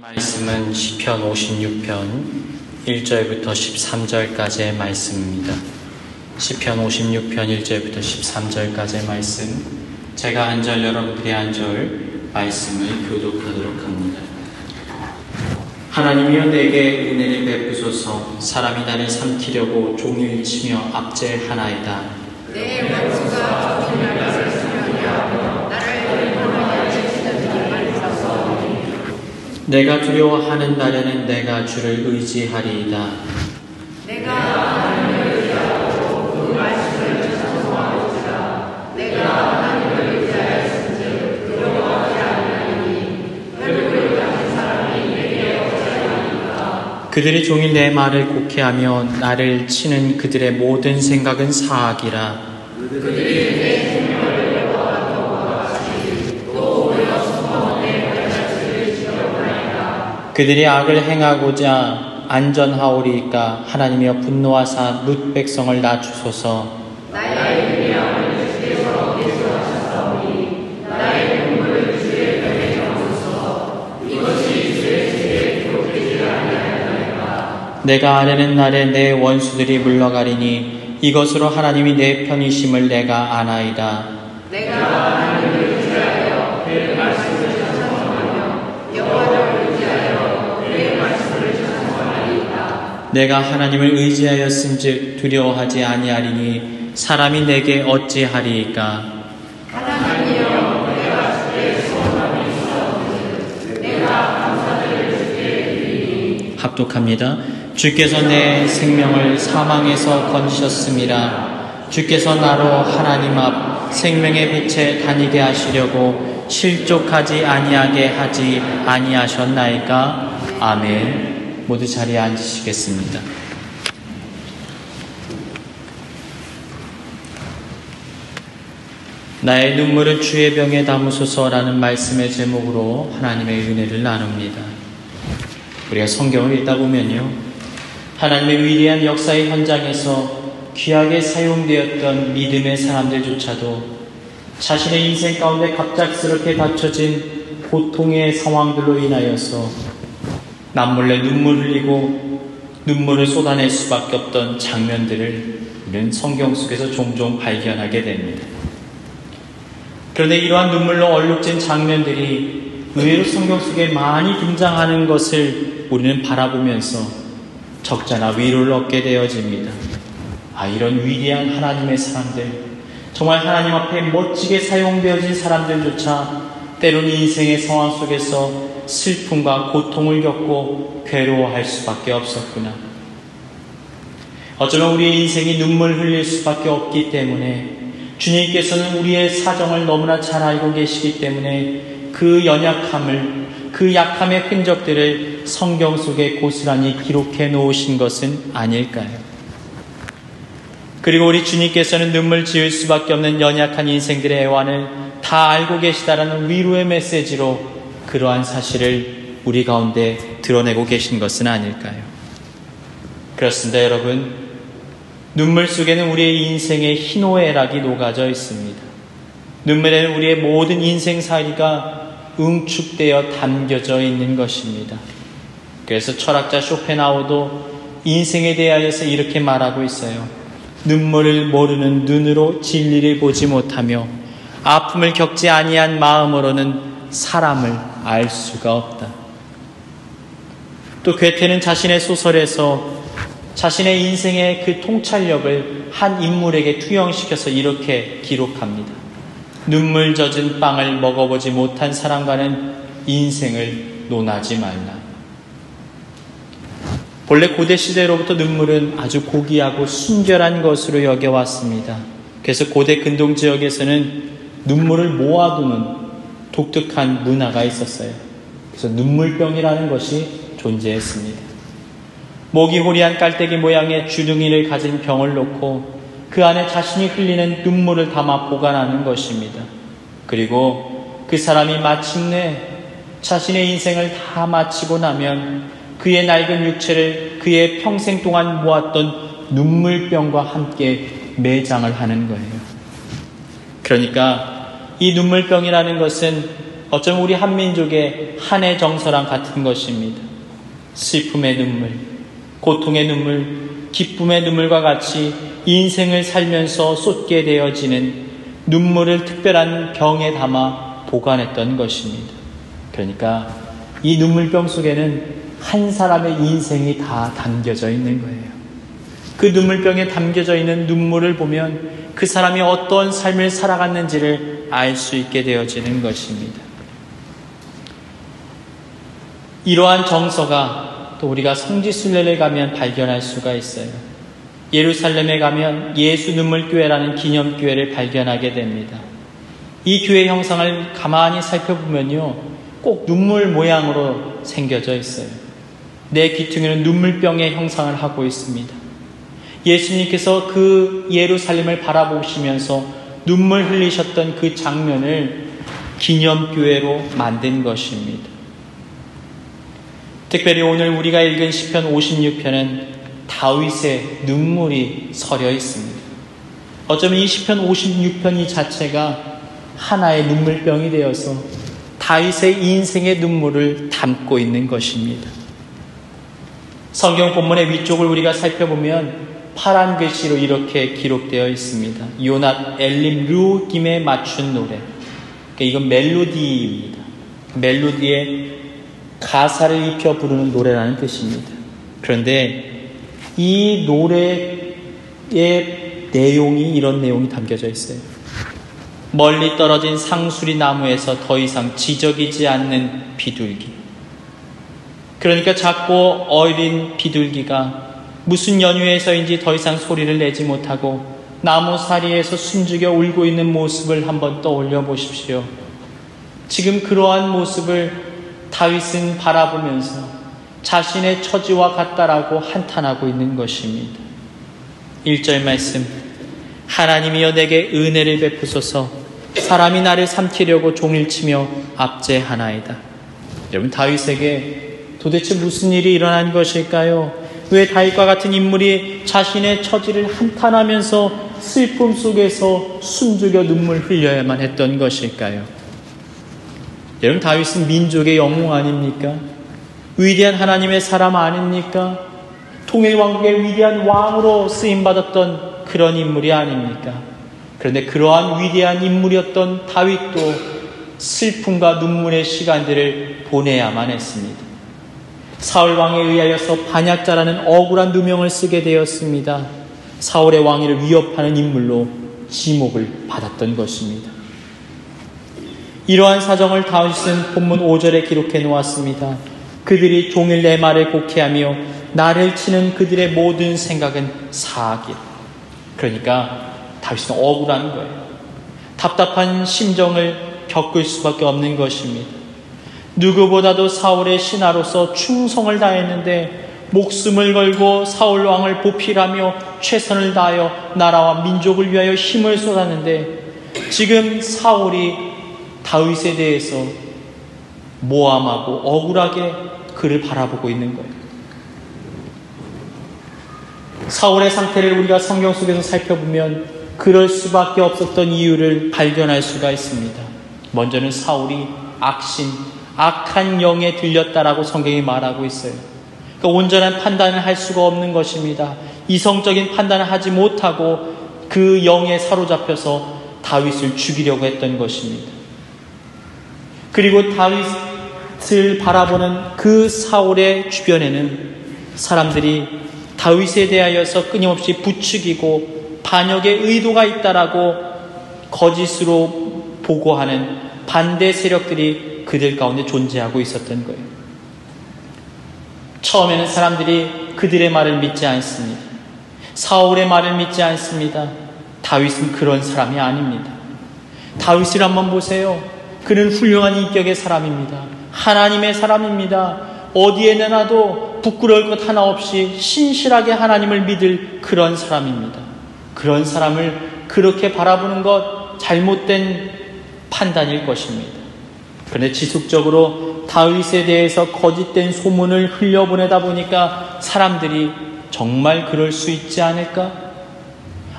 말씀은 시편 56편 1절부터 13절까지의 말씀입니다. 시편 56편 1절부터 13절까지의 말씀, 제가 한 절 여러분들이 한 절 말씀을 교독하도록 합니다. 하나님이여 내게 은혜를 베푸소서. 사람이 나를 삼키려고 종일 치며 압제하나이다. 내 원수가 종일 나를 수면하며 나를 일본하여 지키는 말이라서 내가 두려워하는 날에는 내가 주를 의지하리이다. 내가 하나님을 의지하고 그 말씀을 찬송하리이다. 내가 하나님을 의지하였은즉 두려워하지 아니하리니 회복을 당한 사람이 내게 어찌하리이까. 그들이 종일 내 말을 곡해하며 나를 치는 그들의 모든 생각은 사악이라. 그들이 내 생명을 여호와와 여호와 같이 또 오히려 숨어 내 발자취를 지켜보나이다. 그들이 악을 행하고자 안전하오리이까. 하나님이여 분노하사 룻 백성을 낮추소서. 나의 유명함을 주께서 계수하셨사오니 나의 눈물을 주의 편에 담으소서. 이것이 주의 죄에 기록되지 아니하였나이까. 내가 아뢰는 날에 내 원수들이 물러가리니 이것으로 하나님이 내 편이심을 내가 아나이다. 내가 하나님을 의지하여 그의 말씀을 찬송하며 여호와를 의지하여 그의 말씀을 찬송하리이다. 내가 하나님을 의지하였은즉 두려워하지 아니하리니 사람이 내게 어찌하리이까. 하나님이여 내가 주의 소원함이 있사오니 내가 감사를 주께 드리니. 합독합니다. 주께서 내 생명을 사망에서 건지셨음이라. 주께서 나로 하나님 앞 생명의 빛에 다니게 하시려고 실족하지 아니하게 하지 아니하셨나이까. 아멘. 모두 자리에 앉으시겠습니다. 나의 눈물을 주의 병에 담으소서라는 말씀의 제목으로 하나님의 은혜를 나눕니다. 우리가 성경을 읽다 보면요, 하나님의 위대한 역사의 현장에서 귀하게 사용되었던 믿음의 사람들조차도 자신의 인생 가운데 갑작스럽게 닥쳐진 고통의 상황들로 인하여서 남몰래 눈물 흘리고 눈물을 쏟아낼 수밖에 없던 장면들을 우리는 성경 속에서 종종 발견하게 됩니다. 그런데 이러한 눈물로 얼룩진 장면들이 의외로 성경 속에 많이 등장하는 것을 우리는 바라보면서 적잖아 위로를 얻게 되어집니다. 이런 위대한 하나님의 사람들, 정말 하나님 앞에 멋지게 사용되어진 사람들조차 때로는 인생의 상황 속에서 슬픔과 고통을 겪고 괴로워할 수밖에 없었구나. 어쩌면 우리의 인생이 눈물 흘릴 수밖에 없기 때문에 주님께서는 우리의 사정을 너무나 잘 알고 계시기 때문에 그 연약함을, 그 약함의 흔적들을 성경 속에 고스란히 기록해 놓으신 것은 아닐까요? 그리고 우리 주님께서는 눈물 지을 수밖에 없는 연약한 인생들의 애환을 다 알고 계시다라는 위로의 메시지로 그러한 사실을 우리 가운데 드러내고 계신 것은 아닐까요? 그렇습니다, 여러분. 눈물 속에는 우리의 인생의 희노애락이 녹아져 있습니다. 눈물에는 우리의 모든 인생살이가 응축되어 담겨져 있는 것입니다. 그래서 철학자 쇼펜하우도 인생에 대하여서 이렇게 말하고 있어요. 눈물을 모르는 눈으로 진리를 보지 못하며 아픔을 겪지 아니한 마음으로는 사람을 알 수가 없다. 또 괴테는 자신의 소설에서 자신의 인생의 그 통찰력을 한 인물에게 투영시켜서 이렇게 기록합니다. 눈물 젖은 빵을 먹어보지 못한 사람과는 인생을 논하지 말라. 본래 고대 시대로부터 눈물은 아주 고귀하고 순결한 것으로 여겨왔습니다. 그래서 고대 근동 지역에서는 눈물을 모아두는 독특한 문화가 있었어요. 그래서 눈물병이라는 것이 존재했습니다. 목이 호리한 깔때기 모양의 주둥이를 가진 병을 놓고 그 안에 자신이 흘리는 눈물을 담아 보관하는 것입니다. 그리고 그 사람이 마침내 자신의 인생을 다 마치고 나면 그의 낡은 육체를 그의 평생 동안 모았던 눈물병과 함께 매장을 하는 거예요. 그러니까 이 눈물병이라는 것은 어쩌면 우리 한민족의 한해 정서랑 같은 것입니다. 슬픔의 눈물, 고통의 눈물, 기쁨의 눈물과 같이 인생을 살면서 쏟게 되어지는 눈물을 특별한 병에 담아 보관했던 것입니다. 그러니까 이 눈물병 속에는 한 사람의 인생이 다 담겨져 있는 거예요. 그 눈물병에 담겨져 있는 눈물을 보면 그 사람이 어떤 삶을 살아갔는지를 알 수 있게 되어지는 것입니다. 이러한 정서가 또 우리가 성지순례를 가면 발견할 수가 있어요. 예루살렘에 가면 예수 눈물교회라는 기념교회를 발견하게 됩니다. 이 교회 형상을 가만히 살펴보면요, 꼭 눈물 모양으로 생겨져 있어요. 내 귀퉁이는 눈물병의 형상을 하고 있습니다. 예수님께서 그 예루살렘을 바라보시면서 눈물 흘리셨던 그 장면을 기념교회로 만든 것입니다. 특별히 오늘 우리가 읽은 시편 56편은 다윗의 눈물이 서려 있습니다. 어쩌면 이 시편 56편 이 자체가 하나의 눈물병이 되어서 다윗의 인생의 눈물을 담고 있는 것입니다. 성경 본문의 위쪽을 우리가 살펴보면 파란 글씨로 이렇게 기록되어 있습니다. 요낫 엘림 루김에 맞춘 노래. 그러니까 이건 멜로디입니다. 멜로디에 가사를 입혀 부르는 노래라는 뜻입니다. 그런데 이 노래의 내용이 이런 내용이 담겨져 있어요. 멀리 떨어진 상수리 나무에서 더 이상 지저귀지 않는 비둘기. 그러니까 작고 어린 비둘기가 무슨 연유에서인지 더 이상 소리를 내지 못하고 나무 사리에서 숨죽여 울고 있는 모습을 한번 떠올려 보십시오. 지금 그러한 모습을 다윗은 바라보면서 자신의 처지와 같다라고 한탄하고 있는 것입니다. 1절 말씀, 하나님이여 내게 은혜를 베푸소서 사람이 나를 삼키려고 종일 치며 압제하나이다. 여러분, 다윗에게 도대체 무슨 일이 일어난 것일까요? 왜 다윗과 같은 인물이 자신의 처지를 한탄하면서 슬픔 속에서 숨죽여 눈물 흘려야만 했던 것일까요? 여러분, 다윗은 민족의 영웅 아닙니까? 위대한 하나님의 사람 아닙니까? 통일왕국의 위대한 왕으로 쓰임받았던 그런 인물이 아닙니까? 그런데 그러한 위대한 인물이었던 다윗도 슬픔과 눈물의 시간들을 보내야만 했습니다. 사울왕에 의하여서 반역자라는 억울한 누명을 쓰게 되었습니다. 사울의 왕위를 위협하는 인물로 지목을 받았던 것입니다. 이러한 사정을 다윗은 본문 5절에 기록해 놓았습니다. 그들이 종일 내 말을 곡해하며 나를 치는 그들의 모든 생각은 사악이라. 그러니까 다윗은 억울한 거예요. 답답한 심정을 겪을 수밖에 없는 것입니다. 누구보다도 사울의 신하로서 충성을 다했는데 목숨을 걸고 사울 왕을 보필하며 최선을 다하여 나라와 민족을 위하여 힘을 쏟았는데 지금 사울이 다윗에 대해서 모함하고 억울하게 그를 바라보고 있는 거예요. 사울의 상태를 우리가 성경 속에서 살펴보면 그럴 수밖에 없었던 이유를 발견할 수가 있습니다. 먼저는 사울이 악한 영에 들렸다라고 성경이 말하고 있어요. 그러니까 온전한 판단을 할 수가 없는 것입니다. 이성적인 판단을 하지 못하고 그 영에 사로잡혀서 다윗을 죽이려고 했던 것입니다. 그리고 다윗을 바라보는 그 사울의 주변에는 사람들이 다윗에 대하여서 끊임없이 부추기고 반역의 의도가 있다라고 거짓으로 보고하는 반대 세력들이 그들 가운데 존재하고 있었던 거예요. 처음에는 사람들이 그들의 말을 믿지 않습니다. 사울의 말을 믿지 않습니다. 다윗은 그런 사람이 아닙니다. 다윗을 한번 보세요. 그는 훌륭한 인격의 사람입니다. 하나님의 사람입니다. 어디에 내놔도 부끄러울 것 하나 없이 신실하게 하나님을 믿을 그런 사람입니다. 그런 사람을 그렇게 바라보는 것 잘못된 판단일 것입니다. 그런데 지속적으로 다윗에 대해서 거짓된 소문을 흘려보내다 보니까 사람들이 정말 그럴 수 있지 않을까?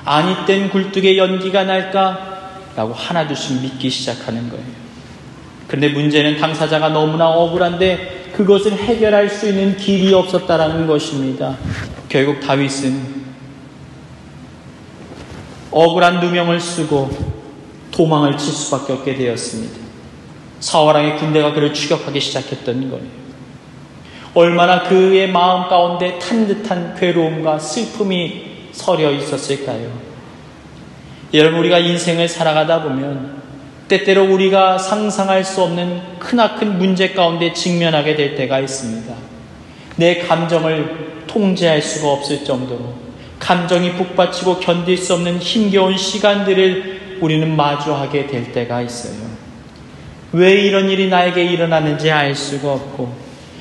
아니 땐 굴뚝에 연기가 날까? 라고 하나둘씩 믿기 시작하는 거예요. 그런데 문제는 당사자가 너무나 억울한데 그것을 해결할 수 있는 길이 없었다라는 것입니다. 결국 다윗은 억울한 누명을 쓰고 도망을 칠 수밖에 없게 되었습니다. 사울왕의 군대가 그를 추격하기 시작했던 거예요. 얼마나 그의 마음 가운데 탄 듯한 괴로움과 슬픔이 서려 있었을까요? 여러분, 우리가 인생을 살아가다 보면 때때로 우리가 상상할 수 없는 크나큰 문제 가운데 직면하게 될 때가 있습니다. 내 감정을 통제할 수가 없을 정도로 감정이 북받치고 견딜 수 없는 힘겨운 시간들을 우리는 마주하게 될 때가 있어요. 왜 이런 일이 나에게 일어나는지 알 수가 없고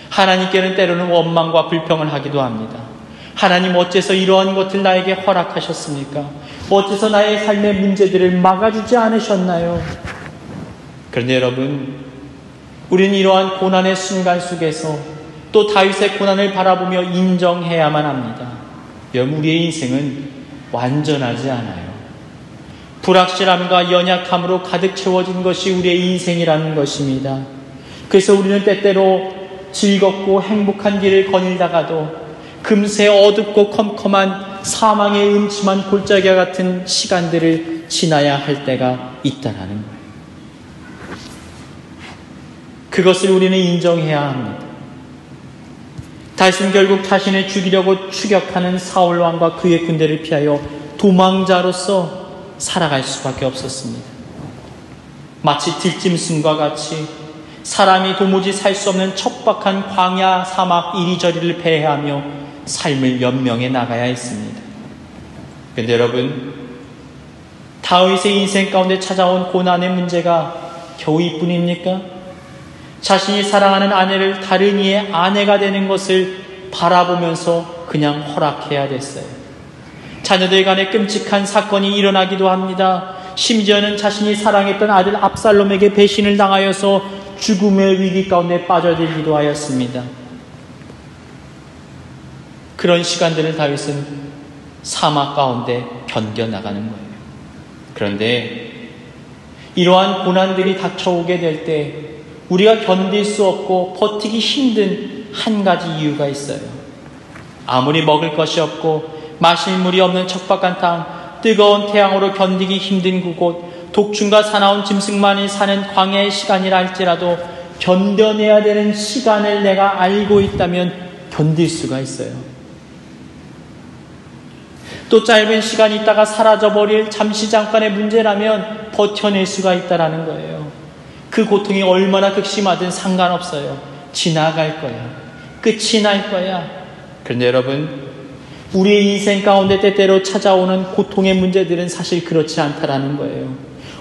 하나님께는 때로는 원망과 불평을 하기도 합니다. 하나님, 어째서 이러한 것을 나에게 허락하셨습니까? 어째서 나의 삶의 문제들을 막아주지 않으셨나요? 그런데 여러분, 우리는 이러한 고난의 순간 속에서 또 다윗의 고난을 바라보며 인정해야만 합니다. 여러분, 우리의 인생은 완전하지 않아요. 불확실함과 연약함으로 가득 채워진 것이 우리의 인생이라는 것입니다. 그래서 우리는 때때로 즐겁고 행복한 길을 거닐다가도 금세 어둡고 컴컴한 사망의 음침한 골짜기와 같은 시간들을 지나야 할 때가 있다라는 거예요. 그것을 우리는 인정해야 합니다. 다윗은 결국 자신을 죽이려고 추격하는 사울왕과 그의 군대를 피하여 도망자로서 살아갈 수밖에 없었습니다. 마치 들짐승과 같이 사람이 도무지 살 수 없는 척박한 광야 사막 이리저리를 배회하며 삶을 연명해 나가야 했습니다. 그런데 여러분, 다윗의 인생 가운데 찾아온 고난의 문제가 겨우 이뿐입니까? 자신이 사랑하는 아내를 다른 이의 아내가 되는 것을 바라보면서 그냥 허락해야 됐어요. 자녀들 간에 끔찍한 사건이 일어나기도 합니다. 심지어는 자신이 사랑했던 아들 압살롬에게 배신을 당하여서 죽음의 위기 가운데 빠져들기도 하였습니다. 그런 시간들을 다윗은 사막 가운데 견뎌나가는 거예요. 그런데 이러한 고난들이 닥쳐오게 될 때 우리가 견딜 수 없고 버티기 힘든 한 가지 이유가 있어요. 아무리 먹을 것이 없고 마실 물이 없는 척박한 땅, 뜨거운 태양으로 견디기 힘든 그곳, 독충과 사나운 짐승만이 사는 광야의 시간이라 할지라도 견뎌내야 되는 시간을 내가 알고 있다면 견딜 수가 있어요. 또 짧은 시간 있다가 사라져버릴 잠시 잠깐의 문제라면 버텨낼 수가 있다라는 거예요. 그 고통이 얼마나 극심하든 상관없어요. 지나갈 거야. 끝이 날 거야. 그런데 여러분, 우리의 인생 가운데 때때로 찾아오는 고통의 문제들은 사실 그렇지 않다라는 거예요.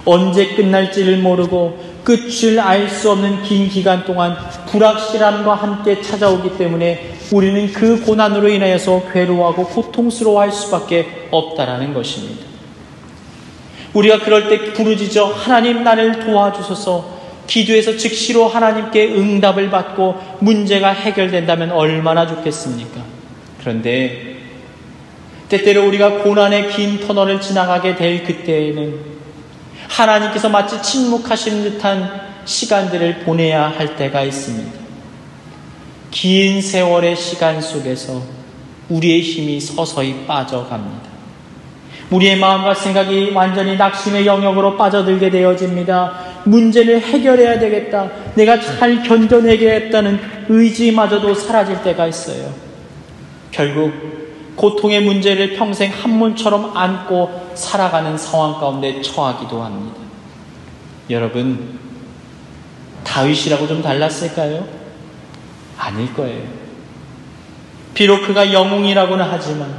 언제 끝날지를 모르고 끝을 알 수 없는 긴 기간 동안 불확실함과 함께 찾아오기 때문에 우리는 그 고난으로 인하여서 괴로워하고 고통스러워할 수밖에 없다라는 것입니다. 우리가 그럴 때 부르짖어 하나님 나를 도와주소서, 기도해서 즉시로 하나님께 응답을 받고 문제가 해결된다면 얼마나 좋겠습니까? 그런데 때때로 우리가 고난의 긴 터널을 지나가게 될 그때에는 하나님께서 마치 침묵하시는 듯한 시간들을 보내야 할 때가 있습니다. 긴 세월의 시간 속에서 우리의 힘이 서서히 빠져갑니다. 우리의 마음과 생각이 완전히 낙심의 영역으로 빠져들게 되어집니다. 문제를 해결해야 되겠다, 내가 잘 견뎌내겠다는 의지마저도 사라질 때가 있어요. 결국 고통의 문제를 평생 한문처럼 안고 살아가는 상황 가운데 처하기도 합니다. 여러분, 다윗이라고 좀 달랐을까요? 아닐 거예요. 비록 그가 영웅이라고는 하지만,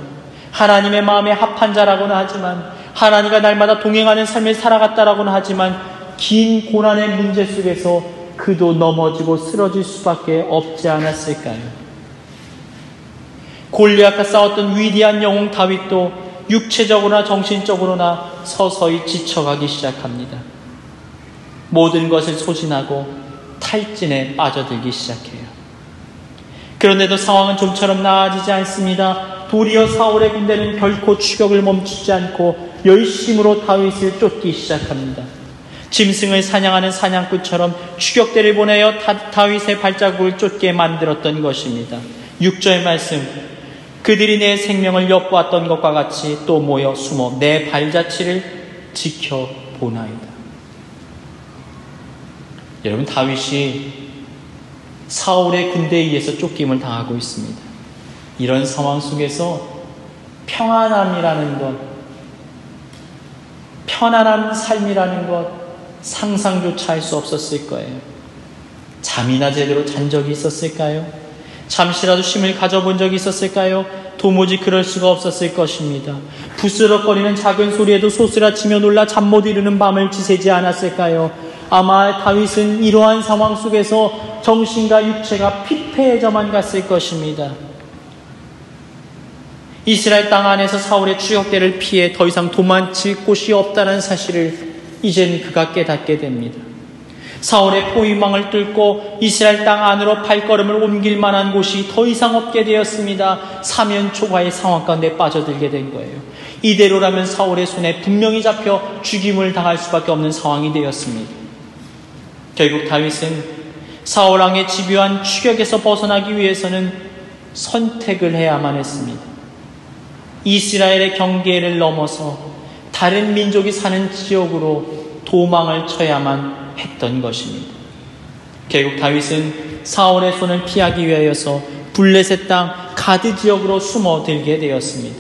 하나님의 마음에 합한 자라고는 하지만, 하나님과 날마다 동행하는 삶을 살아갔다라고는 하지만, 긴 고난의 문제 속에서 그도 넘어지고 쓰러질 수밖에 없지 않았을까요? 골리앗과 싸웠던 위대한 영웅 다윗도 육체적으로나 정신적으로나 서서히 지쳐가기 시작합니다. 모든 것을 소진하고 탈진에 빠져들기 시작해요. 그런데도 상황은 좀처럼 나아지지 않습니다. 도리어 사울의 군대는 결코 추격을 멈추지 않고 열심으로 다윗을 쫓기 시작합니다. 짐승을 사냥하는 사냥꾼처럼 추격대를 보내어 다윗의 발자국을 쫓게 만들었던 것입니다. 6절 말씀, 그들이 내 생명을 엿보았던 것과 같이 또 모여 숨어 내 발자취를 지켜보나이다. 여러분, 다윗이 사울의 군대에 의해서 쫓김을 당하고 있습니다. 이런 상황 속에서 평안함이라는 것, 편안한 삶이라는 것 상상조차 할 수 없었을 거예요. 잠이나 제대로 잔 적이 있었을까요? 잠시라도 쉼을 가져본 적이 있었을까요? 도무지 그럴 수가 없었을 것입니다. 부스럭거리는 작은 소리에도 소스라치며 놀라 잠 못 이루는 밤을 지새지 않았을까요? 아마 다윗은 이러한 상황 속에서 정신과 육체가 피폐해져만 갔을 것입니다. 이스라엘 땅 안에서 사울의 추격대를 피해 더 이상 도망칠 곳이 없다는 사실을 이젠 그가 깨닫게 됩니다. 사울의 포위망을 뚫고 이스라엘 땅 안으로 발걸음을 옮길 만한 곳이 더 이상 없게 되었습니다. 사면초가의 상황 가운데 빠져들게 된 거예요. 이대로라면 사울의 손에 분명히 잡혀 죽임을 당할 수밖에 없는 상황이 되었습니다. 결국 다윗은 사울 왕의 집요한 추격에서 벗어나기 위해서는 선택을 해야만 했습니다. 이스라엘의 경계를 넘어서 다른 민족이 사는 지역으로 도망을 쳐야만 했던 것입니다. 결국 다윗은 사울의 손을 피하기 위하여서 블레셋 땅 가드 지역으로 숨어들게 되었습니다.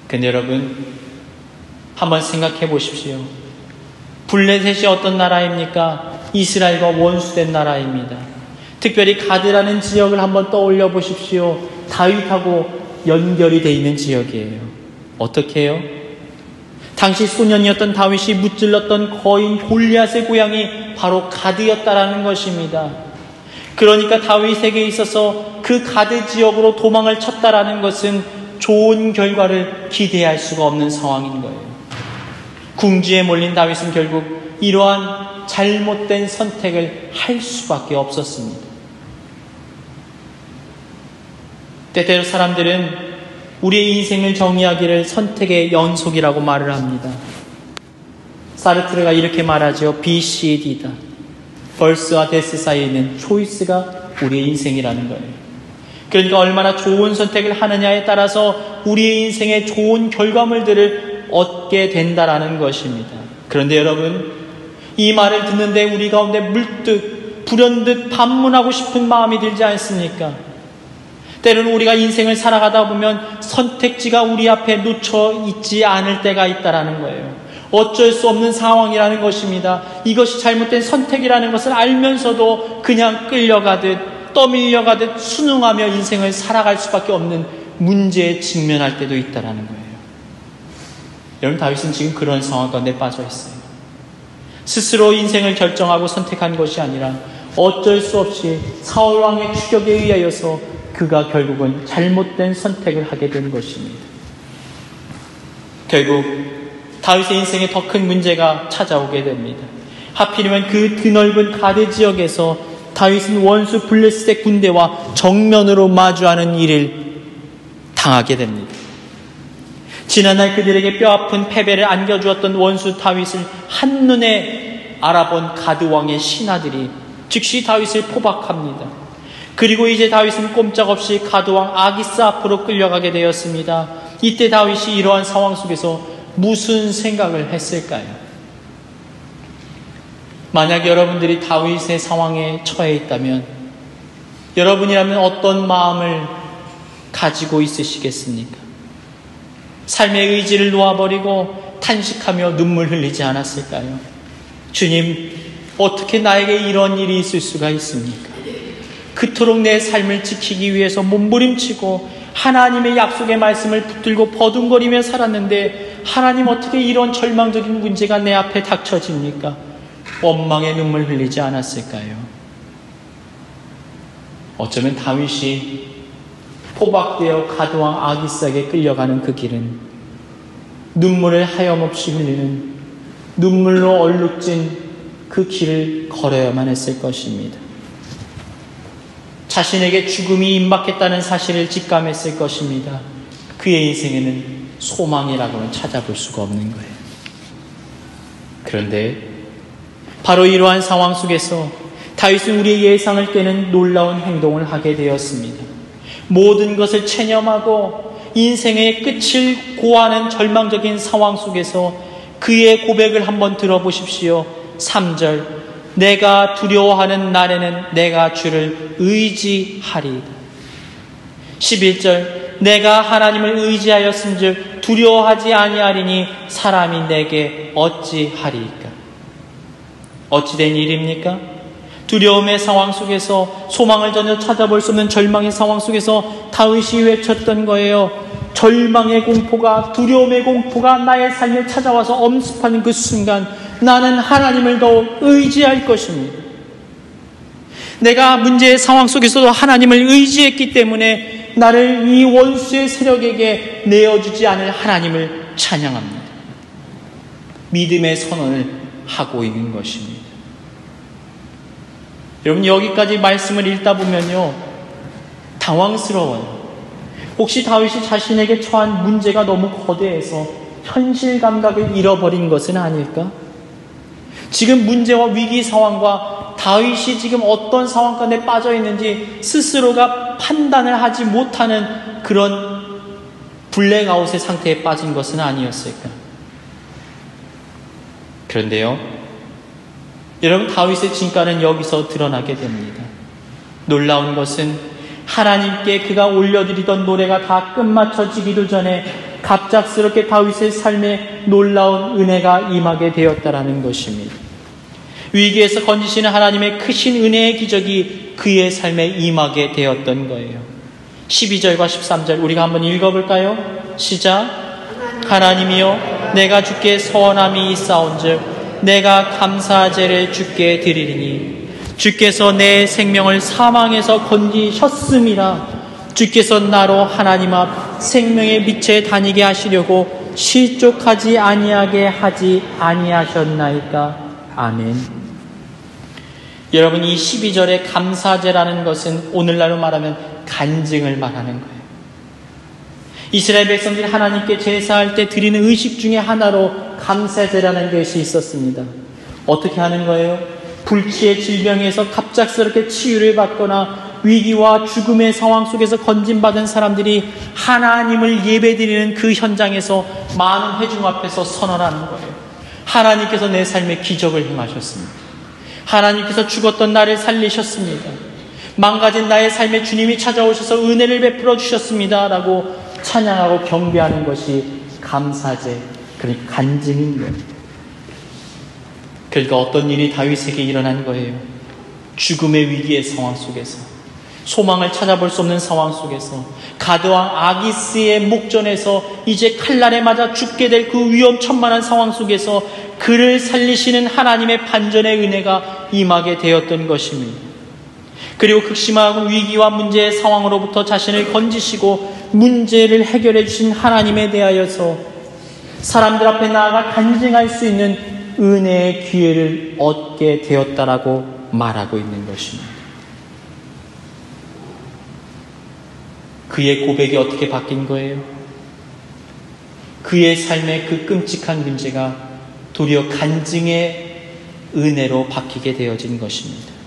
근데 여러분, 한번 생각해 보십시오. 블레셋이 어떤 나라입니까? 이스라엘과 원수된 나라입니다. 특별히 가드라는 지역을 한번 떠올려 보십시오. 다윗하고 연결이 되어 있는 지역이에요. 어떻게 해요? 당시 소년이었던 다윗이 무찔렀던 거인 골리앗의 고향이 바로 가드였다라는 것입니다. 그러니까 다윗에게 있어서 그 가드 지역으로 도망을 쳤다라는 것은 좋은 결과를 기대할 수가 없는 상황인 거예요. 궁지에 몰린 다윗은 결국 이러한 잘못된 선택을 할 수밖에 없었습니다. 때때로 사람들은 우리의 인생을 정의하기를 선택의 연속이라고 말을 합니다. 사르트르가 이렇게 말하죠. B, C, D다. 벌스와 데스 사이에 있는 초이스가 우리의 인생이라는 거예요. 그러니까 얼마나 좋은 선택을 하느냐에 따라서 우리의 인생의 좋은 결과물들을 얻게 된다라는 것입니다. 그런데 여러분, 이 말을 듣는데 우리 가운데 물뜻 불현듯 반문하고 싶은 마음이 들지 않습니까? 때로는 우리가 인생을 살아가다 보면 선택지가 우리 앞에 놓쳐 있지 않을 때가 있다라는 거예요. 어쩔 수 없는 상황이라는 것입니다. 이것이 잘못된 선택이라는 것을 알면서도 그냥 끌려가듯 떠밀려가듯 순응하며 인생을 살아갈 수밖에 없는 문제에 직면할 때도 있다라는 거예요. 여러분, 다윗은 지금 그런 상황 가운데 빠져 있어요. 스스로 인생을 결정하고 선택한 것이 아니라 어쩔 수 없이 사울 왕의 추격에 의하여서 그가 결국은 잘못된 선택을 하게 된 것입니다. 결국 다윗의 인생에 더 큰 문제가 찾아오게 됩니다. 하필이면 그 드넓은 가드 지역에서 다윗은 원수 블레셋의 군대와 정면으로 마주하는 일을 당하게 됩니다. 지난날 그들에게 뼈아픈 패배를 안겨주었던 원수 다윗을 한눈에 알아본 가드 왕의 신하들이 즉시 다윗을 포박합니다. 그리고 이제 다윗은 꼼짝없이 가드왕 아기스 앞으로 끌려가게 되었습니다. 이때 다윗이 이러한 상황 속에서 무슨 생각을 했을까요? 만약 여러분들이 다윗의 상황에 처해 있다면 여러분이라면 어떤 마음을 가지고 있으시겠습니까? 삶의 의지를 놓아버리고 탄식하며 눈물 흘리지 않았을까요? 주님, 어떻게 나에게 이런 일이 있을 수가 있습니까? 그토록 내 삶을 지키기 위해서 몸부림치고 하나님의 약속의 말씀을 붙들고 버둥거리며 살았는데 하나님, 어떻게 이런 절망적인 문제가 내 앞에 닥쳐집니까? 원망의 눈물 흘리지 않았을까요? 어쩌면 다윗이 포박되어 가드왕 아기스에게 끌려가는 그 길은 눈물을 하염없이 흘리는, 눈물로 얼룩진 그 길을 걸어야만 했을 것입니다. 자신에게 죽음이 임박했다는 사실을 직감했을 것입니다. 그의 인생에는 소망이라고는 찾아볼 수가 없는 거예요. 그런데 바로 이러한 상황 속에서 다윗은 우리의 예상을 깨는 놀라운 행동을 하게 되었습니다. 모든 것을 체념하고 인생의 끝을 고하는 절망적인 상황 속에서 그의 고백을 한번 들어보십시오. 3절, 내가 두려워하는 날에는 내가 주를 의지하리이다. 11절, 내가 하나님을 의지하였음즉 두려워하지 아니하리니 사람이 내게 어찌하리이까. 어찌된 일입니까? 두려움의 상황 속에서, 소망을 전혀 찾아볼 수 없는 절망의 상황 속에서 다윗이 외쳤던 거예요. 절망의 공포가, 두려움의 공포가 나의 삶에 찾아와서 엄습하는 그 순간 나는 하나님을 더욱 의지할 것입니다. 내가 문제의 상황 속에서도 하나님을 의지했기 때문에 나를 이 원수의 세력에게 내어주지 않을 하나님을 찬양합니다. 믿음의 선언을 하고 있는 것입니다. 여러분, 여기까지 말씀을 읽다 보면요, 당황스러워요. 혹시 다윗이 자신에게 처한 문제가 너무 거대해서 현실 감각을 잃어버린 것은 아닐까? 지금 문제와 위기 상황과 다윗이 지금 어떤 상황 가운데 빠져 있는지 스스로가 판단을 하지 못하는 그런 블랙아웃의 상태에 빠진 것은 아니었을까? 그런데요, 여러분, 다윗의 진가는 여기서 드러나게 됩니다. 놀라운 것은 하나님께 그가 올려드리던 노래가 다 끝마쳐지기도 전에 갑작스럽게 다윗의 삶에 놀라운 은혜가 임하게 되었다라는 것입니다. 위기에서 건지시는 하나님의 크신 은혜의 기적이 그의 삶에 임하게 되었던 거예요. 12절과 13절 우리가 한번 읽어볼까요? 시작. 하나님이여, 내가 주께 서원함이 있사온즉 내가 감사제를 주께 드리리니 주께서 내 생명을 사망에서 건지셨음이라. 주께서 나로 하나님 앞 생명의 빛에 다니게 하시려고 실족하지 아니하게 하지 아니하셨나이까. 아멘. 여러분, 이 12절의 감사제라는 것은 오늘날로 말하면 간증을 말하는 거예요. 이스라엘 백성들이 하나님께 제사할 때 드리는 의식 중에 하나로 감사제라는 것이 있었습니다. 어떻게 하는 거예요? 불치의 질병에서 갑작스럽게 치유를 받거나 위기와 죽음의 상황 속에서 건진받은 사람들이 하나님을 예배드리는 그 현장에서 많은 회중 앞에서 선언하는 거예요. 하나님께서 내 삶에 기적을 행하셨습니다. 하나님께서 죽었던 나를 살리셨습니다. 망가진 나의 삶에 주님이 찾아오셔서 은혜를 베풀어 주셨습니다 라고 찬양하고 경배하는 것이 감사제, 그러니까 간증인 거예요. 그러니까 어떤 일이 다윗에게 일어난 거예요. 죽음의 위기의 상황 속에서, 소망을 찾아볼 수 없는 상황 속에서, 가드왕 아기스의 목전에서 이제 칼날에 맞아 죽게 될 그 위험천만한 상황 속에서 그를 살리시는 하나님의 반전의 은혜가 임하게 되었던 것입니다. 그리고 극심하고 위기와 문제의 상황으로부터 자신을 건지시고 문제를 해결해 주신 하나님에 대하여서 사람들 앞에 나아가 간증할 수 있는 은혜의 기회를 얻게 되었다라고 말하고 있는 것입니다. 그의 고백이 어떻게 바뀐 거예요? 그의 삶의 그 끔찍한 문제가 도리어 간증의 은혜로 바뀌게 되어진 것입니다.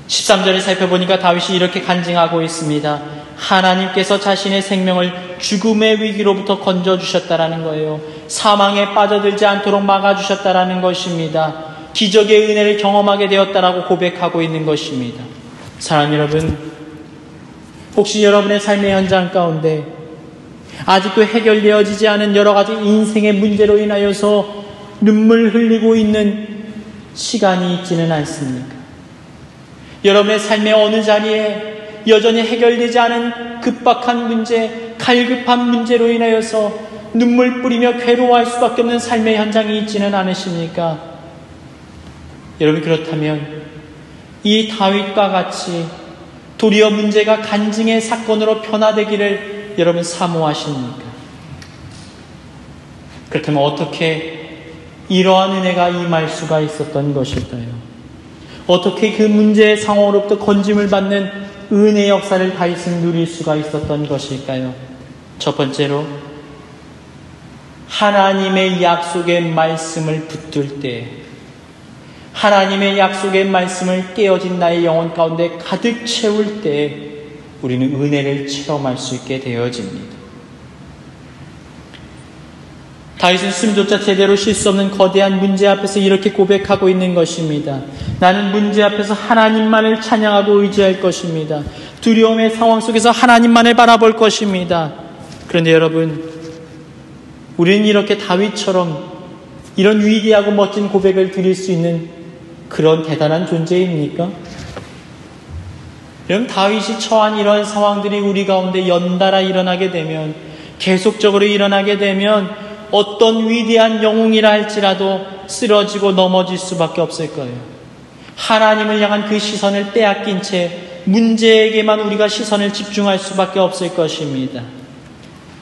13절을 살펴보니까 다윗이 이렇게 간증하고 있습니다. 하나님께서 자신의 생명을 죽음의 위기로부터 건져주셨다라는 거예요. 사망에 빠져들지 않도록 막아주셨다라는 것입니다. 기적의 은혜를 경험하게 되었다라고 고백하고 있는 것입니다. 사랑하는 여러분, 혹시 여러분의 삶의 현장 가운데 아직도 해결되어지지 않은 여러 가지 인생의 문제로 인하여서 눈물 흘리고 있는 시간이 있지는 않습니까? 여러분의 삶의 어느 자리에 여전히 해결되지 않은 급박한 문제, 갈급한 문제로 인하여서 눈물 뿌리며 괴로워할 수밖에 없는 삶의 현장이 있지는 않으십니까? 여러분, 그렇다면 이 다윗과 같이 도리어 문제가 간증의 사건으로 변화되기를 여러분 사모하십니까? 그렇다면 어떻게 이러한 은혜가 임할 수가 있었던 것일까요? 어떻게 그 문제의 상황으로부터 건짐을 받는 은혜의 역사를 다윗은 누릴 수가 있었던 것일까요? 첫 번째로 하나님의 약속의 말씀을 붙들 때, 하나님의 약속의 말씀을 깨어진 나의 영혼 가운데 가득 채울 때 우리는 은혜를 체험할 수 있게 되어집니다. 다윗은 숨조차 제대로 쉴 수 없는 거대한 문제 앞에서 이렇게 고백하고 있는 것입니다. 나는 문제 앞에서 하나님만을 찬양하고 의지할 것입니다. 두려움의 상황 속에서 하나님만을 바라볼 것입니다. 그런데 여러분, 우리는 이렇게 다윗처럼 이런 위대하고 멋진 고백을 드릴 수 있는 그런 대단한 존재입니까? 여러분, 다윗이 처한 이런 상황들이 우리 가운데 연달아 일어나게 되면, 계속적으로 일어나게 되면 어떤 위대한 영웅이라 할지라도 쓰러지고 넘어질 수밖에 없을 거예요. 하나님을 향한 그 시선을 빼앗긴 채 문제에게만 우리가 시선을 집중할 수밖에 없을 것입니다.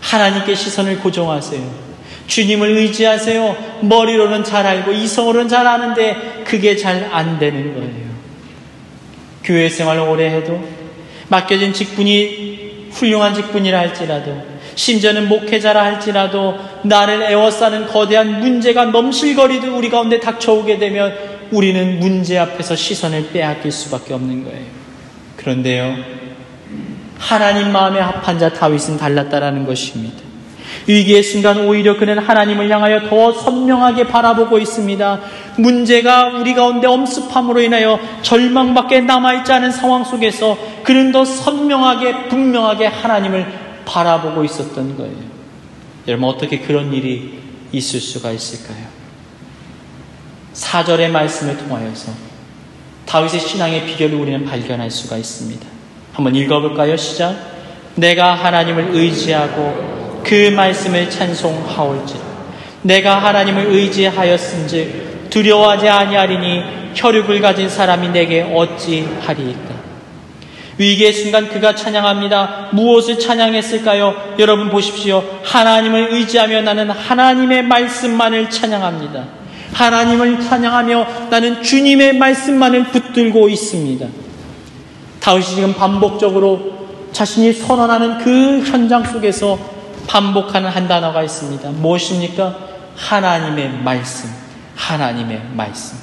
하나님께 시선을 고정하세요. 주님을 의지하세요. 머리로는 잘 알고 이성으로는 잘 아는데 그게 잘 안 되는 거예요. 교회 생활을 오래 해도, 맡겨진 직분이 훌륭한 직분이라 할지라도, 심지어는 목회자라 할지라도 나를 에워싸는 거대한 문제가 넘실거리듯 우리 가운데 닥쳐오게 되면 우리는 문제 앞에서 시선을 빼앗길 수밖에 없는 거예요. 그런데요, 하나님 마음에 합한 자 다윗은 달랐다라는 것입니다. 위기의 순간 오히려 그는 하나님을 향하여 더 선명하게 바라보고 있습니다. 문제가 우리 가운데 엄습함으로 인하여 절망밖에 남아있지 않은 상황 속에서 그는 더 선명하게 분명하게 하나님을 바라보고 있었던 거예요. 여러분, 어떻게 그런 일이 있을 수가 있을까요? 4절의 말씀을 통하여서 다윗의 신앙의 비결을 우리는 발견할 수가 있습니다. 한번 읽어볼까요? 시작. 내가 하나님을 의지하고 그 말씀을 찬송하올지라. 내가 하나님을 의지하였은즉 두려워하지 아니하리니 혈육을 가진 사람이 내게 어찌하리이까. 위기의 순간 그가 찬양합니다. 무엇을 찬양했을까요? 여러분 보십시오. 하나님을 의지하며 나는 하나님의 말씀만을 찬양합니다. 하나님을 찬양하며 나는 주님의 말씀만을 붙들고 있습니다. 다윗이 지금 반복적으로 자신이 선언하는 그 현장 속에서 반복하는 한 단어가 있습니다. 무엇입니까? 하나님의 말씀, 하나님의 말씀.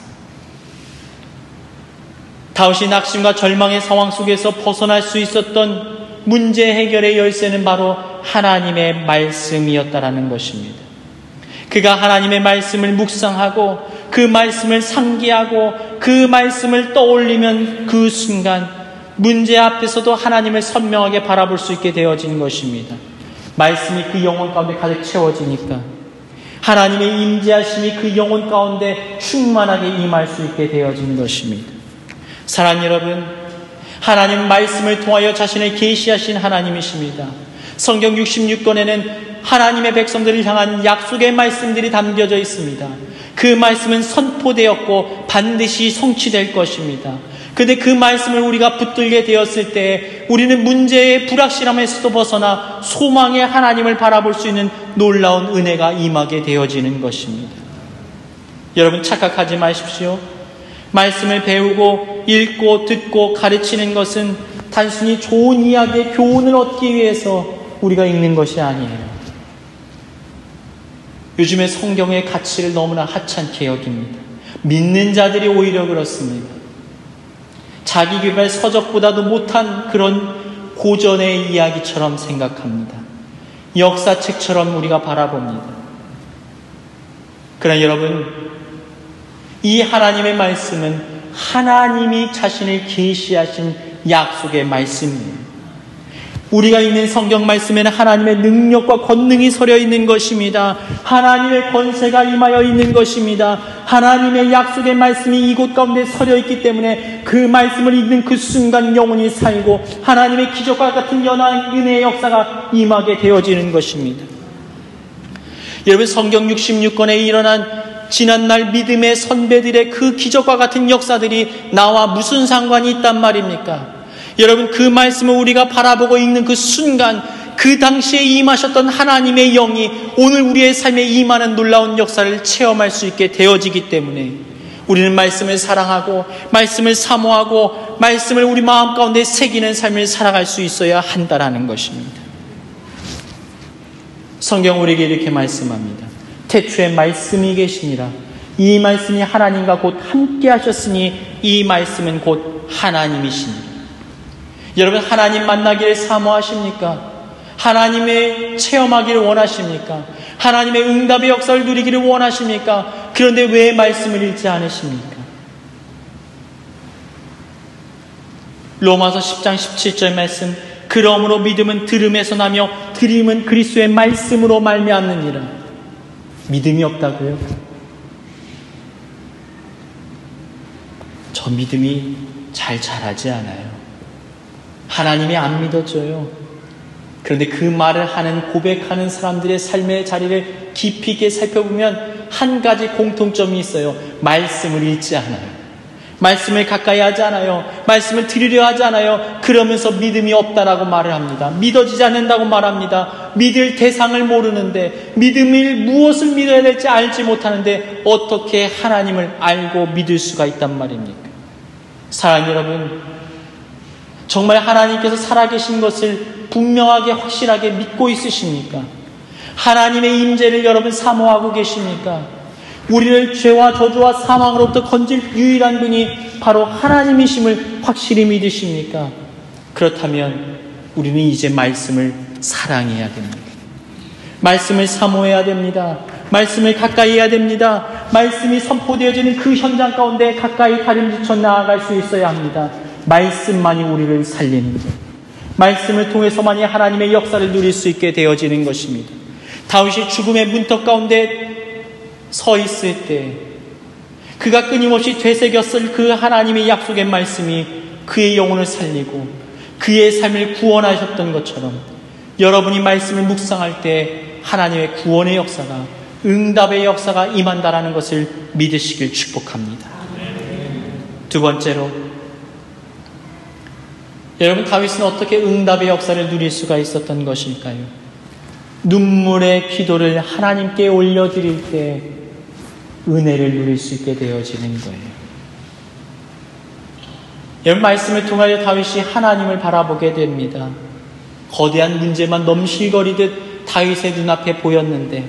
다윗이 낙심과 절망의 상황 속에서 벗어날 수 있었던 문제 해결의 열쇠는 바로 하나님의 말씀이었다라는 것입니다. 그가 하나님의 말씀을 묵상하고 그 말씀을 상기하고 그 말씀을 떠올리면 그 순간 문제 앞에서도 하나님을 선명하게 바라볼 수 있게 되어진 것입니다. 말씀이 그 영혼 가운데 가득 채워지니까 하나님의 임재하심이 그 영혼 가운데 충만하게 임할 수 있게 되어진 것입니다. 사랑하는 여러분, 하나님은 말씀을 통하여 자신을 계시하신 하나님이십니다. 성경 66권에는 하나님의 백성들을 향한 약속의 말씀들이 담겨져 있습니다. 그 말씀은 선포되었고 반드시 성취될 것입니다. 그런데 그 말씀을 우리가 붙들게 되었을 때 우리는 문제의 불확실함에서도 벗어나 소망의 하나님을 바라볼 수 있는 놀라운 은혜가 임하게 되어지는 것입니다. 여러분, 착각하지 마십시오. 말씀을 배우고 읽고 듣고 가르치는 것은 단순히 좋은 이야기의 교훈을 얻기 위해서 우리가 읽는 것이 아니에요. 요즘에 성경의 가치를 너무나 하찮게 여깁니다. 믿는 자들이 오히려 그렇습니다. 자기개발 서적보다도 못한 그런 고전의 이야기처럼 생각합니다. 역사책처럼 우리가 바라봅니다. 그러나 여러분, 이 하나님의 말씀은 하나님이 자신을 계시하신 약속의 말씀이에요. 우리가 읽는 성경 말씀에는 하나님의 능력과 권능이 서려 있는 것입니다. 하나님의 권세가 임하여 있는 것입니다. 하나님의 약속의 말씀이 이곳 가운데 서려 있기 때문에 그 말씀을 읽는 그 순간 영혼이 살고 하나님의 기적과 같은 연한 은혜의 역사가 임하게 되어지는 것입니다. 여러분, 성경 66권에 일어난 지난날 믿음의 선배들의 그 기적과 같은 역사들이 나와 무슨 상관이 있단 말입니까? 여러분, 그 말씀을 우리가 바라보고 읽는 그 순간 그 당시에 임하셨던 하나님의 영이 오늘 우리의 삶에 임하는 놀라운 역사를 체험할 수 있게 되어지기 때문에 우리는 말씀을 사랑하고 말씀을 사모하고 말씀을 우리 마음 가운데 새기는 삶을 살아갈 수 있어야 한다라는 것입니다. 성경 우리에게 이렇게 말씀합니다. 태초에 말씀이 계시니라. 이 말씀이 하나님과 곧 함께 하셨으니 이 말씀은 곧 하나님이시니라. 여러분, 하나님 만나기를 사모하십니까? 하나님의 체험하기를 원하십니까? 하나님의 응답의 역사를 누리기를 원하십니까? 그런데 왜 말씀을 읽지 않으십니까? 로마서 10장 17절 말씀, 그러므로 믿음은 들음에서 나며 들음은 그리스도의 말씀으로 말미암느니라. 믿음이 없다고요? 저 믿음이 잘 자라지 않아요. 하나님이 안 믿어져요. 그런데 그 말을 하는, 고백하는 사람들의 삶의 자리를 깊이 있게 살펴보면 한 가지 공통점이 있어요. 말씀을 읽지 않아요. 말씀을 가까이 하지 않아요. 말씀을 들으려 하지 않아요. 그러면서 믿음이 없다라고 말을 합니다. 믿어지지 않는다고 말합니다. 믿을 대상을 모르는데, 무엇을 믿어야 될지 알지 못하는데 어떻게 하나님을 알고 믿을 수가 있단 말입니까? 사랑하는 여러분, 정말 하나님께서 살아계신 것을 분명하게 확실하게 믿고 있으십니까? 하나님의 임재를 여러분 사모하고 계십니까? 우리를 죄와 저주와 사망으로부터 건질 유일한 분이 바로 하나님이심을 확실히 믿으십니까? 그렇다면 우리는 이제 말씀을 사랑해야 됩니다. 말씀을 사모해야 됩니다. 말씀을 가까이 해야 됩니다. 말씀이 선포되어지는 그 현장 가운데 가까이 다림질쳐 나아갈 수 있어야 합니다. 말씀만이 우리를 살리는 것, 말씀을 통해서만이 하나님의 역사를 누릴 수 있게 되어지는 것입니다. 다윗이 죽음의 문턱 가운데 서 있을 때 그가 끊임없이 되새겼을 그 하나님의 약속의 말씀이 그의 영혼을 살리고 그의 삶을 구원하셨던 것처럼, 여러분이 말씀을 묵상할 때 하나님의 구원의 역사가, 응답의 역사가 임한다라는 것을 믿으시길 축복합니다. 두 번째로, 여러분, 다윗은 어떻게 응답의 역사를 누릴 수가 있었던 것일까요? 눈물의 기도를 하나님께 올려드릴 때 은혜를 누릴 수 있게 되어지는 거예요. 여러분, 말씀을 통하여 다윗이 하나님을 바라보게 됩니다. 거대한 문제만 넘실거리듯 다윗의 눈앞에 보였는데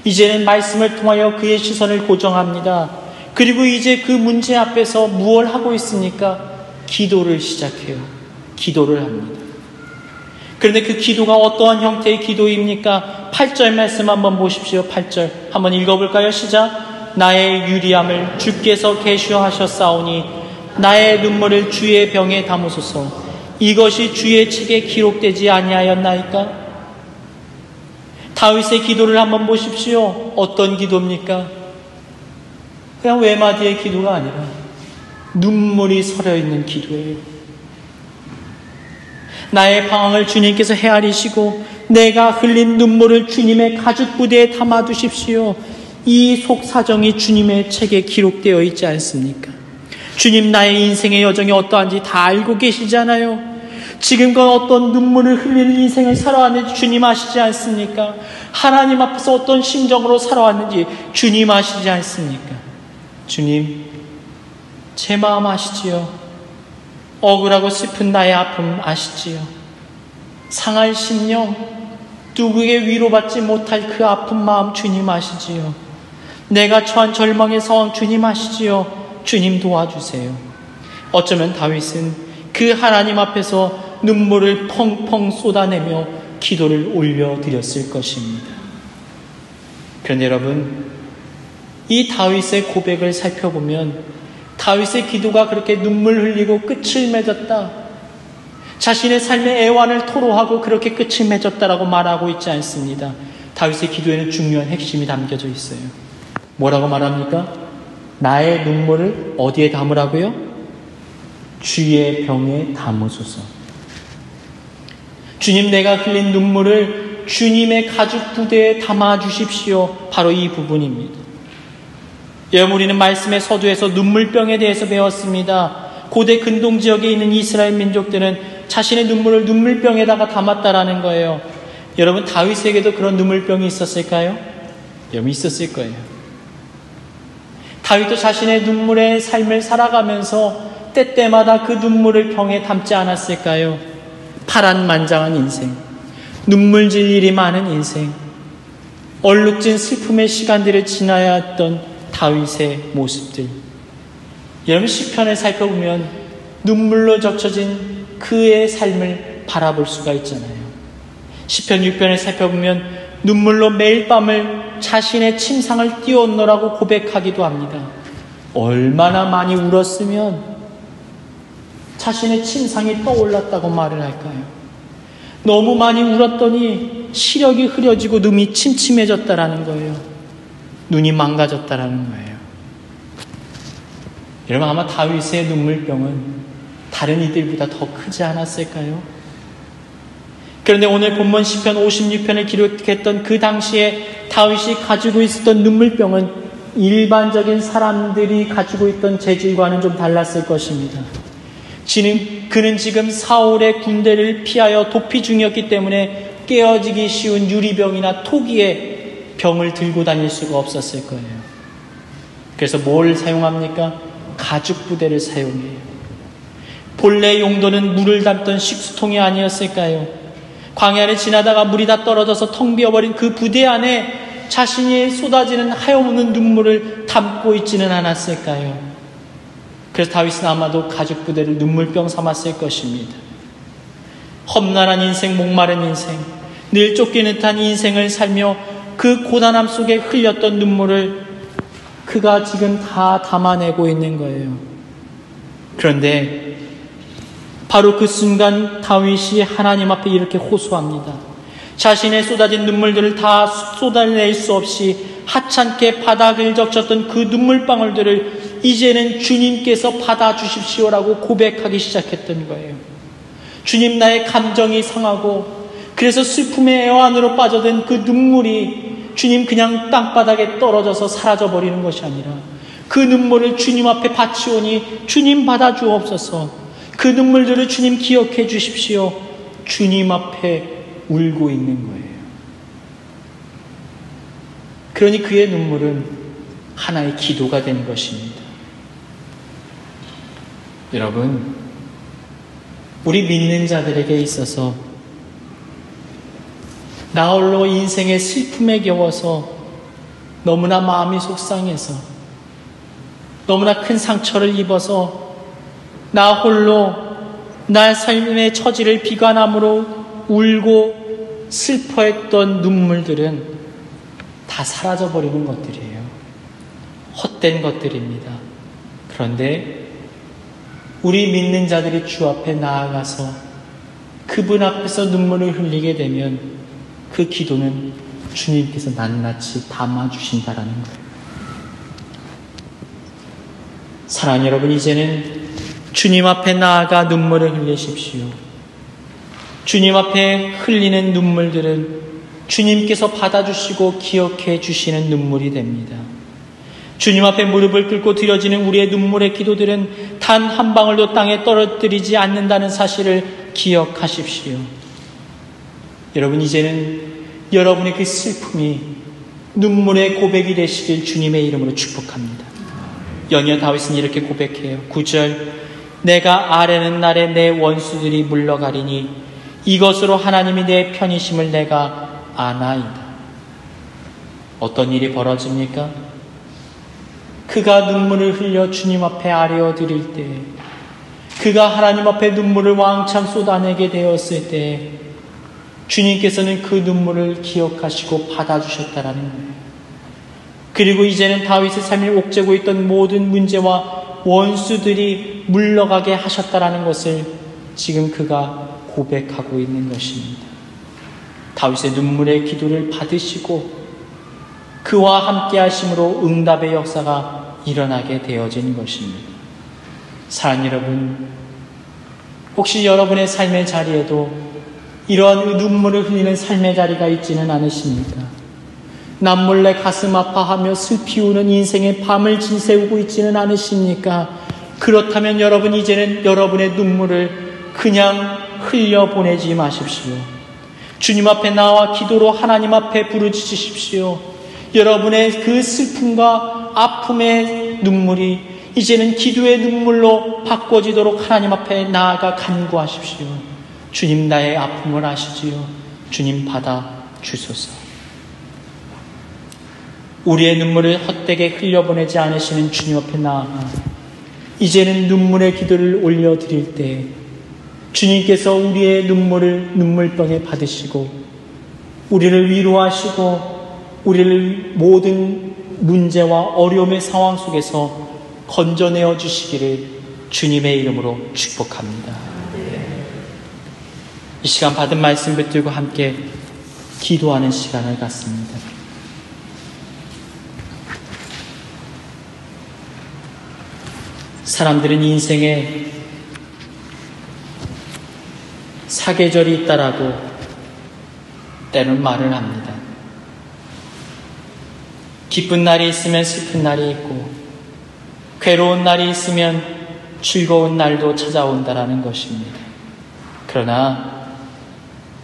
이제는 말씀을 통하여 그의 시선을 고정합니다. 그리고 이제 그 문제 앞에서 무엇을 하고 있습니까? 기도를 시작해요. 기도를 합니다. 그런데 그 기도가 어떠한 형태의 기도입니까? 8절 말씀 한번 보십시오. 8절 한번 읽어볼까요? 시작. 나의 유리함을 주께서 계시하셨사오니 나의 눈물을 주의 병에 담으소서. 이것이 주의 책에 기록되지 아니하였나이까? 다윗의 기도를 한번 보십시오. 어떤 기도입니까? 그냥 외마디의 기도가 아니라 눈물이 서려있는 기도예요. 나의 방황을 주님께서 헤아리시고 내가 흘린 눈물을 주님의 가죽부대에 담아두십시오. 이 속사정이 주님의 책에 기록되어 있지 않습니까? 주님, 나의 인생의 여정이 어떠한지 다 알고 계시잖아요. 지금껏 어떤 눈물을 흘리는 인생을 살아왔는지 주님 아시지 않습니까? 하나님 앞에서 어떤 심정으로 살아왔는지 주님 아시지 않습니까? 주님, 제 마음 아시지요? 억울하고 슬픈 나의 아픔 아시지요? 상할 심령, 누구에게 위로받지 못할 그 아픈 마음 주님 아시지요? 내가 처한 절망의 상황 주님 아시지요? 주님 도와주세요. 어쩌면 다윗은 그 하나님 앞에서 눈물을 펑펑 쏟아내며 기도를 올려드렸을 것입니다. 그런데 여러분, 이 다윗의 고백을 살펴보면 다윗의 기도가 그렇게 눈물 흘리고 끝을 맺었다, 자신의 삶의 애환을 토로하고 그렇게 끝을 맺었다라고 말하고 있지 않습니다. 다윗의 기도에는 중요한 핵심이 담겨져 있어요. 뭐라고 말합니까? 나의 눈물을 어디에 담으라고요? 주의 병에 담으소서. 주님, 내가 흘린 눈물을 주님의 가죽 부대에 담아주십시오. 바로 이 부분입니다. 여러분, 우리는 말씀의 서두에서 눈물병에 대해서 배웠습니다. 고대 근동 지역에 있는 이스라엘 민족들은 자신의 눈물을 눈물병에다가 담았다라는 거예요. 여러분, 다윗에게도 그런 눈물병이 있었을까요? 여러분, 있었을 거예요. 다윗도 자신의 눈물의 삶을 살아가면서 때때마다 그 눈물을 병에 담지 않았을까요? 파란만장한 인생, 눈물질 일이 많은 인생, 얼룩진 슬픔의 시간들을 지나야 했던 다윗의 모습들. 여러분, 시편을 살펴보면 눈물로 적셔진 그의 삶을 바라볼 수가 있잖아요. 시편 6편을 살펴보면 눈물로 매일 밤을 자신의 침상을 띄웠노라고 고백하기도 합니다. 얼마나 많이 울었으면 자신의 침상이 떠올랐다고 말을 할까요? 너무 많이 울었더니 시력이 흐려지고 눈이 침침해졌다라는 거예요. 눈이 망가졌다라는 거예요. 여러분, 아마 다윗의 눈물병은 다른 이들보다 더 크지 않았을까요? 그런데 오늘 본문 시편 56편을 기록했던 그 당시에 다윗이 가지고 있었던 눈물병은 일반적인 사람들이 가지고 있던 재질과는 좀 달랐을 것입니다. 그는 지금 사울의 군대를 피하여 도피 중이었기 때문에 깨어지기 쉬운 유리병이나 토기의 병을 들고 다닐 수가 없었을 거예요. 그래서 뭘 사용합니까? 가죽 부대를 사용해요. 본래 용도는 물을 담던 식수통이 아니었을까요? 광야를 지나다가 물이 다 떨어져서 텅 비어버린 그 부대 안에 자신이 쏟아지는 하염없는 눈물을 담고 있지는 않았을까요? 그래서 다윗은 아마도 가죽 부대를 눈물병 삼았을 것입니다. 험난한 인생, 목마른 인생, 늘 쫓기는 듯한 인생을 살며 그 고단함 속에 흘렸던 눈물을 그가 지금 다 담아내고 있는 거예요. 그런데 바로 그 순간 다윗이 하나님 앞에 이렇게 호소합니다. 자신의 쏟아진 눈물들을 다 쏟아낼 수 없이 하찮게 바닥을 적셨던 그 눈물방울들을 이제는 주님께서 받아주십시오라고 고백하기 시작했던 거예요. 주님, 나의 감정이 상하고 그래서 슬픔의 애환으로 빠져든 그 눈물이 주님 그냥 땅바닥에 떨어져서 사라져버리는 것이 아니라 그 눈물을 주님 앞에 바치오니 주님 받아주옵소서. 그 눈물들을 주님 기억해 주십시오. 주님 앞에 울고 있는 거예요. 그러니 그의 눈물은 하나의 기도가 된 것입니다. 여러분, 우리 믿는 자들에게 있어서 나 홀로 인생의 슬픔에 겨워서 너무나 마음이 속상해서 너무나 큰 상처를 입어서 나 홀로 나 삶의 처지를 비관함으로 울고 슬퍼했던 눈물들은 다 사라져버리는 것들이에요. 헛된 것들입니다. 그런데 우리 믿는 자들이 주 앞에 나아가서 그분 앞에서 눈물을 흘리게 되면 그 기도는 주님께서 낱낱이 담아주신다라는 거예요. 사랑하는 여러분, 이제는 주님 앞에 나아가 눈물을 흘리십시오. 주님 앞에 흘리는 눈물들은 주님께서 받아주시고 기억해 주시는 눈물이 됩니다. 주님 앞에 무릎을 꿇고 드려지는 우리의 눈물의 기도들은 단 한 방울도 땅에 떨어뜨리지 않는다는 사실을 기억하십시오. 여러분, 이제는 여러분의 그 슬픔이 눈물의 고백이 되시길 주님의 이름으로 축복합니다. 연이어 다윗은 이렇게 고백해요. 9절, 내가 아뢰는 날에 내 원수들이 물러가리니 이것으로 하나님이 내 편이심을 내가 아나이다. 어떤 일이 벌어집니까? 그가 눈물을 흘려 주님 앞에 아뢰어 드릴 때, 그가 하나님 앞에 눈물을 왕창 쏟아내게 되었을 때 주님께서는 그 눈물을 기억하시고 받아주셨다라는 거예요. 그리고 이제는 다윗의 삶을 옥죄고 있던 모든 문제와 원수들이 물러가게 하셨다라는 것을 지금 그가 고백하고 있는 것입니다. 다윗의 눈물의 기도를 받으시고 그와 함께 하심으로 응답의 역사가 일어나게 되어진 것입니다. 사랑하는 여러분, 혹시 여러분의 삶의 자리에도 이러한 눈물을 흘리는 삶의 자리가 있지는 않으십니까? 남몰래 가슴 아파하며 슬피 우는 인생의 밤을 지새우고 있지는 않으십니까? 그렇다면 여러분, 이제는 여러분의 눈물을 그냥 흘려보내지 마십시오. 주님 앞에 나와 기도로 하나님 앞에 부르짖으십시오. 여러분의 그 슬픔과 아픔의 눈물이 이제는 기도의 눈물로 바꿔지도록 하나님 앞에 나아가 간구하십시오. 주님, 나의 아픔을 아시지요. 주님, 받아 주소서. 우리의 눈물을 헛되게 흘려보내지 않으시는 주님 앞에 나아가 이제는 눈물의 기도를 올려드릴 때 주님께서 우리의 눈물병에 받으시고 우리를 위로하시고 우리를 모든 문제와 어려움의 상황 속에서 건져내어 주시기를 주님의 이름으로 축복합니다. 이 시간 받은 말씀 붙들고 함께 기도하는 시간을 갖습니다. 사람들은 인생에 사계절이 있다라고 때는 말을 합니다. 기쁜 날이 있으면 슬픈 날이 있고 괴로운 날이 있으면 즐거운 날도 찾아온다라는 것입니다. 그러나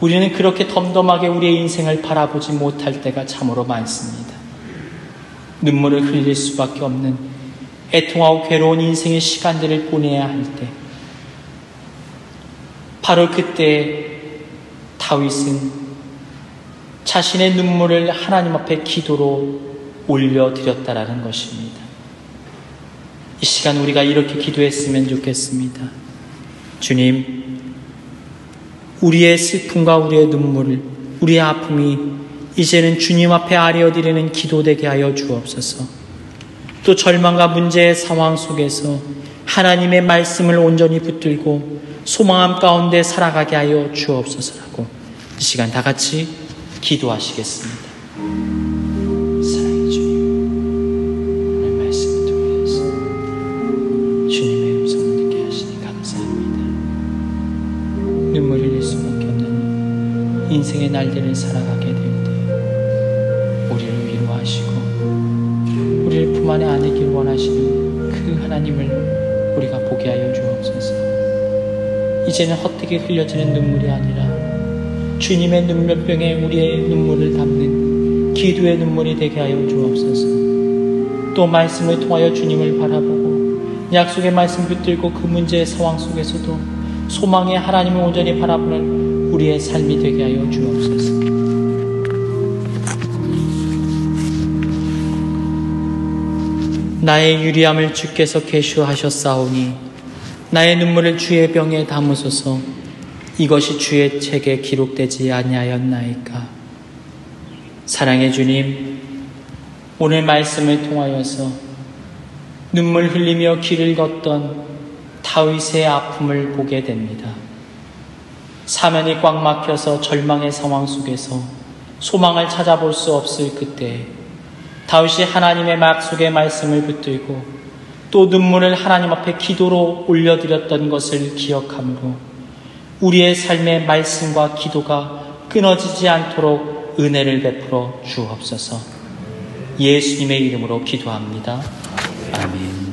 우리는 그렇게 덤덤하게 우리의 인생을 바라보지 못할 때가 참으로 많습니다. 눈물을 흘릴 수밖에 없는 애통하고 괴로운 인생의 시간들을 보내야 할 때 바로 그때 다윗은 자신의 눈물을 하나님 앞에 기도로 올려드렸다라는 것입니다. 이 시간 우리가 이렇게 기도했으면 좋겠습니다. 주님, 우리의 슬픔과 우리의 눈물을, 우리의 아픔이 이제는 주님 앞에 아뢰어드리는 기도되게 하여 주옵소서. 또 절망과 문제의 상황 속에서 하나님의 말씀을 온전히 붙들고 소망함 가운데 살아가게 하여 주옵소서라고 이 시간 다 같이 기도하시겠습니다. 사랑의 주님, 오늘 말씀을 통해서 주님의 음성을 듣게 하시니 감사합니다. 눈물 흘릴 수밖에 없는 인생의 날들을 살아가게 될 때 우리를 위로하시고 우리를 품 안에 안기를 원하시는 그 하나님을 우리가 보게 하여 주옵소서. 이제는 헛되게 흘려지는 눈물이 아니라 주님의 눈물병에 우리의 눈물을 담는 기도의 눈물이 되게 하여 주옵소서. 또 말씀을 통하여 주님을 바라보고 약속의 말씀 붙들고 그 문제의 상황 속에서도 소망의 하나님을 온전히 바라보는 우리의 삶이 되게 하여 주옵소서. 나의 유리함을 주께서 계수하셨사오니 나의 눈물을 주의 병에 담으소서. 이것이 주의 책에 기록되지 아니하였나이까. 사랑의 주님, 오늘 말씀을 통하여서 눈물 흘리며 길을 걷던 다윗의 아픔을 보게 됩니다. 사면이 꽉 막혀서 절망의 상황 속에서 소망을 찾아볼 수 없을 그때 다윗이 하나님의 약속의 말씀을 붙들고 또 눈물을 하나님 앞에 기도로 올려드렸던 것을 기억하므로 우리의 삶의 말씀과 기도가 끊어지지 않도록 은혜를 베풀어 주옵소서. 예수님의 이름으로 기도합니다. 아멘.